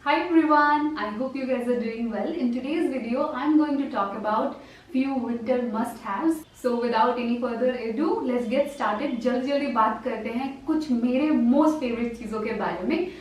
Hi everyone, I hope you guys are doing well. In today's video, I'm going to talk about few winter must-haves. So without any further ado, let's get started. जल्दी बात करते हैं कुछ मेरे most favorite चीजों के बारे में.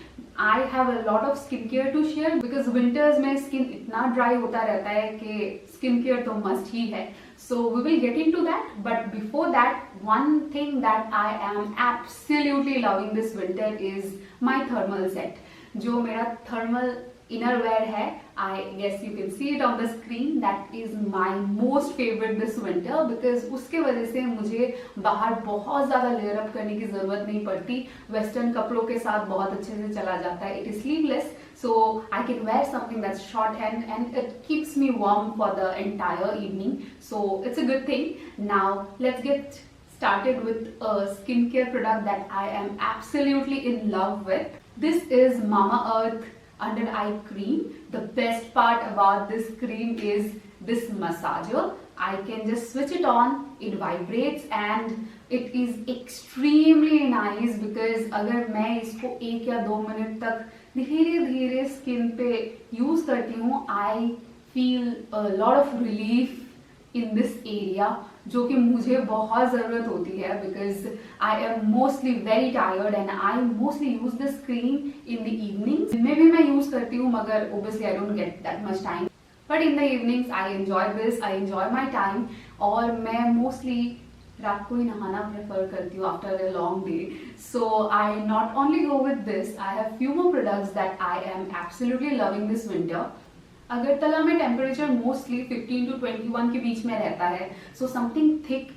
I have a lot of skincare to share because winters में skin इतना dry होता रहता है कि skincare तो must ही है. So we will get into that, but before that, one thing that I am absolutely loving this winter is my thermal set. जो मेरा थर्मल इनर वेयर है, I guess you can see it on the screen, that is my most favourite this winter because उसके वजह से मुझे बाहर बहुत ज्यादा लेयर अप करने की जरूरत नहीं पड़ती. वेस्टर्न कपड़ों के साथ बहुत अच्छे से चला जाता है. It is sleeveless, so I can wear something that's shorthand and it keeps me warm for the entire evening, so it's a good thing. Now let's get started with a skincare product that I am absolutely in love with. This is Mamaearth Under Eye Cream. The best part about this cream is this massager. I can just switch it on, it vibrates and it is extremely nice because अगर मैं इसको 1 या 2 minute तक धीरे धीरे skin पे use करती हूँ, I feel a lot of relief in this area, जो कि मुझे बहुत ज़रूरत होती है because I am mostly very tired and I mostly use this cream in the evenings. दिन में भी मैं यूज करती हूँ मगर obviously I don't get that much time, but in the evenings I enjoy this, I enjoy my time. और मैं mostly रात को ही नहाना प्रेफर करती हूँ after a long day. So I not only go with this, I have few more products that I am absolutely loving this winter. Agartala में temperature mostly 15 to 21 के बीच में रहता है, so something thick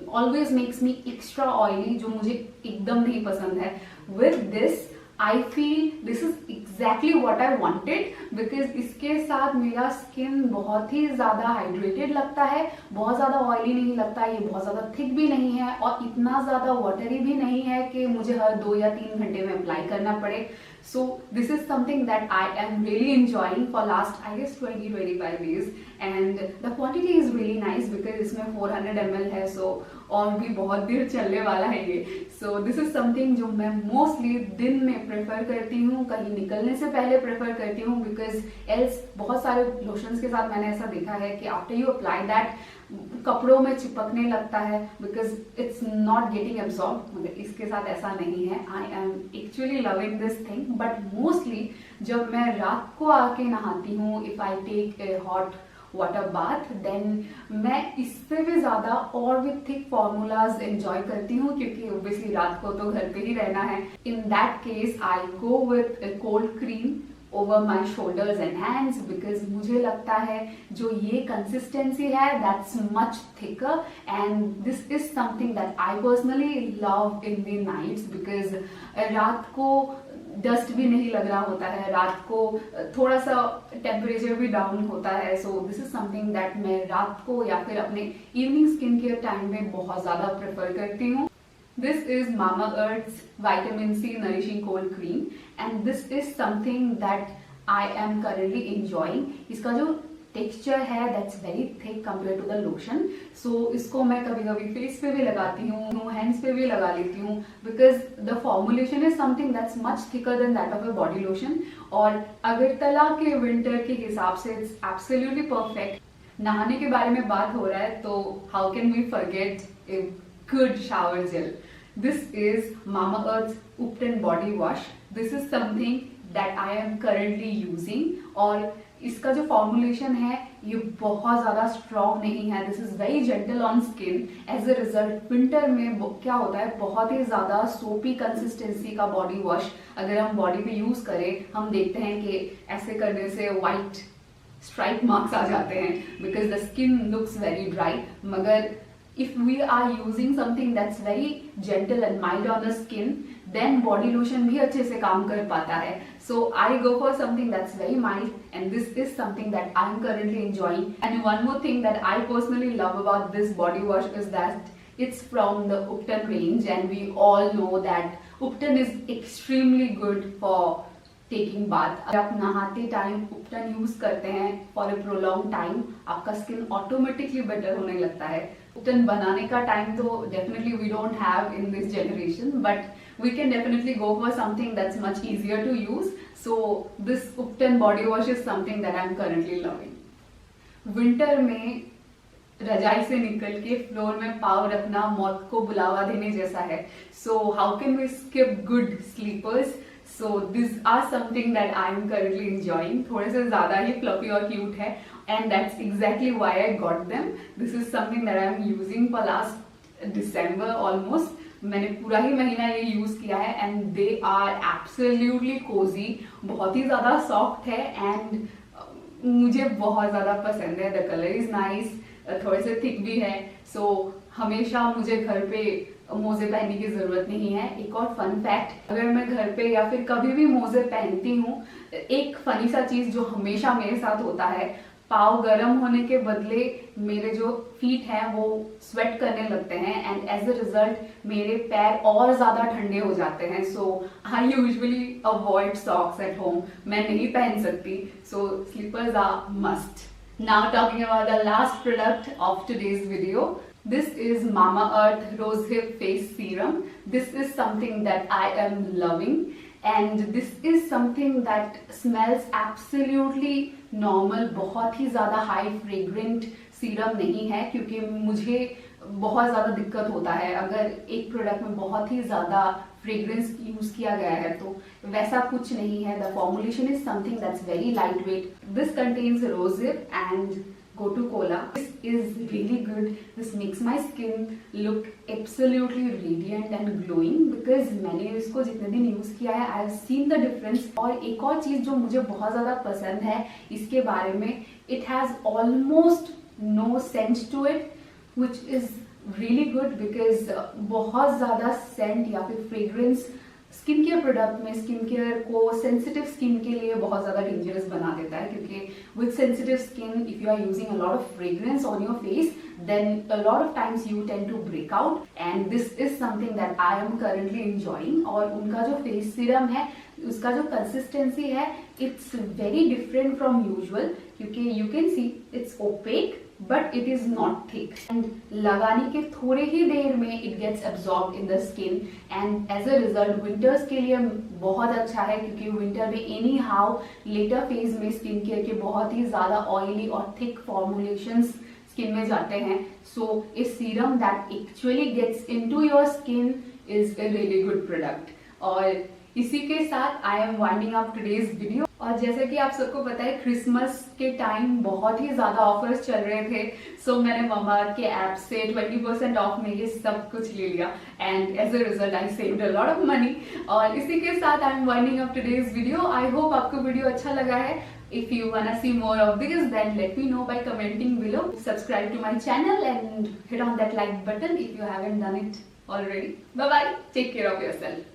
always makes me extra oily, जो मुझे एकदम नहीं पसंद है. With this I feel this is exactly what I wanted because इसके साथ मेरा स्किन बहुत ही ज्यादा हाइड्रेटेड लगता है, बहुत ज्यादा ऑयली नहीं लगता है, ये बहुत ज्यादा थिक भी नहीं है और इतना ज्यादा वाटरी भी नहीं है कि मुझे हर 2 या 3 घंटे में अप्लाई करना पड़े. So this is something that I am really enjoying for last I guess 20-25 days and the quantity is really nice because इसमें 400 ml है, so और भी बहुत देर चलने वाला है ये. So this is something जो मैं mostly दिन में प्रेफर करती हूँ, कहीं निकलने से पहले प्रेफर करती हूँ because else बहुत सारे लोशंस के साथ मैंने ऐसा देखा है कि after you apply that कपड़ों में चिपकने लगता है because it's not getting absorb. मगर इसके साथ ऐसा नहीं है. I am actually loving this thing, but mostly जब मैं रात को आके नहाती हूँ, if I take a hot water bath, then मैं इससे भी ज्यादा और भी थिक फॉर्मूलाज एंजॉय करती हूँ क्योंकि ओब्वियसली रात को तो घर पे ही रहना है. In that case I go with A cold cream over my shoulders and hands because मुझे लगता है जो ये consistency है that's much thicker and this is something that I personally love in the nights because रात को dust भी नहीं लग रहा होता है, रात को थोड़ा सा टेम्परेचर भी डाउन होता है. So this is something that मैं रात को या फिर अपने इवनिंग स्किन केयर टाइम में बहुत ज्यादा प्रेफर करती हूँ. This is Mamaearth's Vitamin C Nourishing Cold Cream and this is something that I am currently enjoying. इसका जो टेक्सचर है that's very thick compared to the lotion. So इसको मैं कभी कभी फेस पे भी लगाती हूँ, हैंड्स पे भी लगा लेती हूँ because the formulation is something that's much thicker than that of a body lotion. और अगरतला के विंटर के हिसाब से it's absolutely perfect. नहाने के बारे में बात हो रहा है तो how can we forget a good shower gel. This is Mamaearth's Upton body wash. This is something that I am currently using और इसका जो फॉर्मुलेशन है ये बहुत ज्यादा स्ट्रॉन्ग नहीं है. This is very gentle on skin. As a result winter में क्या होता है, बहुत ही ज्यादा सोपी कंसिस्टेंसी का बॉडी वॉश अगर हम बॉडी पे यूज करें, हम देखते हैं कि ऐसे करने से व्हाइट स्ट्राइप मार्क्स आ जाते हैं because the skin looks very dry. मगर if we are using something that's very gentle and mild on the skin, then body lotion भी अच्छे से काम कर पाता है. So I go for something that's very mild and this is something that I'm currently enjoying. And one more thing that I personally love about this body wash is that it's from the Upton range and we all know that Upton is extremely good for taking bath. अगर आप नहाते time उपटन use करते हैं for a prolong time, आपका skin automatically better होने लगता है. उपटन बनाने का टाइम तो definitely we don't have in this generation, but we can definitely go for something that's much easier to use. So this Upton body wash is something that I'm currently loving. Winter में रजाई से निकल के floor में पाँव रखना मौत को बुलावा देने जैसा है. So how can we skip good sleepers? So this are something that I am currently enjoying. थोड़े से ज्यादा ही फ्लफी और क्यूट है, and that's exactly why I got them. This is something that I am using for last December almost. मैंने पूरा ही महीना ये यूज किया है, and they are absolutely cosy. बहुत ही ज्यादा सॉफ्ट है एंड मुझे बहुत ज्यादा पसंद है. द कलर इज नाइस, थोड़े से थिक भी है. सो हमेशा मुझे घर पे मोजे पहनने की जरूरत नहीं है. एक और फन फैक्ट, अगर मैं घर पे या फिर कभी भी मोजे पहनती हूँ, एक फनी सा चीज जो हमेशा मेरे साथ होता है, पाँव गर्म होने के बदले मेरे जो फीट हैं वो स्वेट करने लगते हैं, एंड एज अ रिजल्ट मेरे पैर और ज्यादा ठंडे हो जाते हैं. So I usually avoid socks at home. मैं नहीं पहन सकती. So slippers are must. Now talking about the last product of today's video. This is Mamaearth Rosehip Face Serum. This is something that I am loving, and this is something that smells absolutely normal. बहुत ही ज़्यादा high fragrant serum नहीं है, क्योंकि मुझे बहुत ज़्यादा दिक्कत होता है अगर एक प्रोडक्ट में बहुत ही ज़्यादा फ्रेग्रेंस यूज किया गया है. तो वैसा कुछ नहीं है. The formulation is something that's very light weight. This contains rosehip and gotu Cola. This is really good. This makes my skin look absolutely radiant and glowing, because मैंने इसको जितने दिन यूज किया है I have seen the difference. और एक और चीज जो मुझे बहुत ज्यादा पसंद है इसके बारे में, it has almost no scent to it, which is really good because बहुत ज़्यादा सेंट या फिर फ्रेग्रेंस स्किन केयर प्रोडक्ट में स्किन केयर को सेंसिटिव स्किन के लिए बहुत ज़्यादा डेंजरस बना देता है. क्योंकि with sensitive skin if you are using a lot of fragrance on your face, then a lot of times you tend to break out, and this is something that I am currently enjoying. और उनका जो face serum है उसका जो consistency है, it's very different from usual, क्योंकि you can see it's opaque but it is not thick, and लगाने के थोड़े ही देर में it gets absorb in the skin, and as a result winters के लिए बहुत अच्छा है. क्योंकि विंटर में एनी हाउ लेटर फेज में स्किन केयर के बहुत ही ज्यादा ऑयली और थिक फॉर्मुलेशंस स्किन में जाते हैं. So a serum that actually gets into your skin is a really good product. और इसी के साथ I am winding up today's video. और जैसे कि आप सबको पता है, क्रिसमस के टाइम बहुत ही ज्यादा ऑफर्स चल रहे थे. सो मैंने ममाअर्थ के ऐप से 20% ऑफ में ये सब कुछ ले लिया, and as a result I saved a lot of money. और इसी के साथ I am winding up today's video. I hope आपको वीडियो अच्छा लगा है. If you wanna see more of this, then let me know by commenting below. Subscribe to my channel and hit on that like button if you haven't done it already. Bye bye. Take care of yourself.